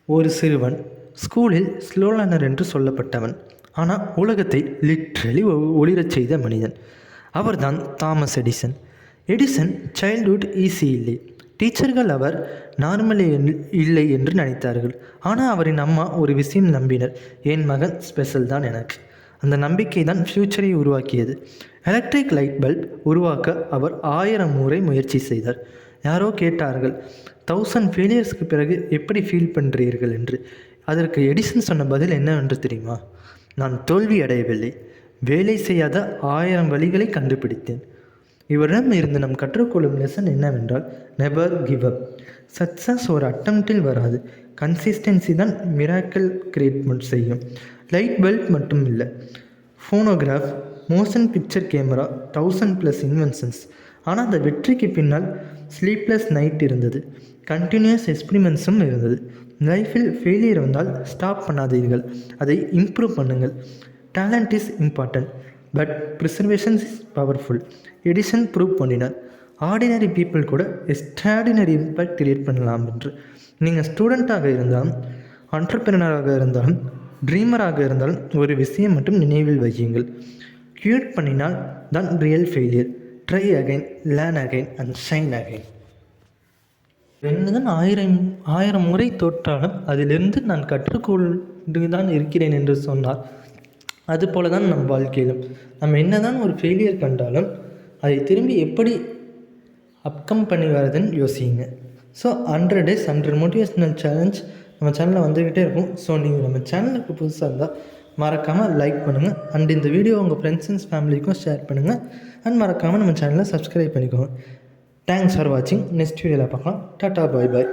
ஒரு சிறுவன் ஸ்கூலில் ஸ்லோ லேர்னர் என்று சொல்லப்பட்டவன். ஆனால் உலகத்தை லிட்ரலி ஒளிரச் செய்த மனிதன். அவர்தான் Thomas Edison. Edison childhood easy இல்லை. டீச்சர்கள் அவர் நார்மலே இல்லை என்று நினைத்தார்கள். ஆனால் அவரின் அம்மா ஒரு விஷயம் நம்பினர், என் மகன் ஸ்பெஷல் தான் எனக்கு. அந்த நம்பிக்கை தான் ஃப்யூச்சரை உருவாக்கியது. எலக்ட்ரிக் லைட் பல்ப் உருவாக்க அவர் 1000 முறை முயற்சி செய்தார். யாரோ கேட்டார்கள், 1000 ஃபெயிலியர்ஸ்க்கு பிறகு எப்படி ஃபீல் பண்ணுறீர்கள் என்று. அதற்கு எடிசன் சொன்ன பதில் என்னவென்று தெரியுமா? நான் தோல்வி அடையவில்லை, வேலை செய்யாத 1000 வழிகளை கண்டுபிடித்தேன். இவரிடம் இருந்து நாம் கற்றுக்கொள்ளும் லெசன் என்னவென்றால், நெவர் கிவ் அப். சக்ஸஸ் ஒரு அட்டம்ப்டில் வராது, கன்சிஸ்டன்சி தான் மிராக்கிள் கிரியேட் செய்யும். லைட் பல்ப் மட்டும் இல்லை, phonograph, motion picture camera, 1000+ inventions. ஆனால் அந்த வெற்றிக்கு பின்னால் ஸ்லீப்லெஸ் நைட் இருந்தது, கண்டினியூஸ் எக்ஸ்பிரிமெண்ட்ஸும் இருந்தது. லைஃப்பில் ஃபெயிலியர் வந்தால் ஸ்டாப் பண்ணாதீர்கள், அதை இம்ப்ரூவ் பண்ணுங்கள். Talent is important, but preservation is powerful. Edison prove பண்ணினார், ஆர்டினரி பீப்புள் கூட எக்ஸ்ட்ராடினரி இம்பேக்ட் கிரியேட் பண்ணலாம் என்று. நீங்கள் ஸ்டூடெண்ட்டாக இருந்தாலும், ஆண்டர்பிரினராக இருந்தாலும், ட்ரீமராக இருந்தாலும் ஒரு விஷயம் மட்டும் நினைவில் வையுங்கள், கியூட் பண்ணினால் தான் real failure. Try again, learn again and shine again. என்னதான் 1000 முறை தோற்றாலும் அதிலிருந்து நான் கற்றுக்கொண்டு தான் இருக்கிறேன் என்று சொன்னார். அதுபோல தான் நம் வாழ்க்கையிலும் நம்ம என்ன தான் ஒரு ஃபெயிலியர் கண்டாலும் அதை திரும்பி எப்படி அப்கம் பண்ணி வரதுன்னு யோசிங்க. ஸோ 100 days 100 மோட்டிவேஷ்னல் சேலஞ்ச் நம்ம சேனலில் வந்துக்கிட்டே இருக்கும். ஸோ நீங்கள் நம்ம சேனலுக்கு புதுசாக இருந்தால் மறக்காமல் லைக் பண்ணுங்கள், அண்ட் இந்த வீடியோ உங்கள் ஃப்ரெண்ட்ஸ் அண்ட் ஃபேமிலிக்கும் ஷேர் பண்ணுங்கள், அண்ட் மறக்காமல் நம்ம சேனலை சப்ஸ்கிரைப் பண்ணிக்கோங்க. தேங்க்ஸ் ஃபார் வாட்சிங். நெக்ஸ்ட் வீடியோவில் பார்க்கலாம். டாட்டா, பாய் பாய்.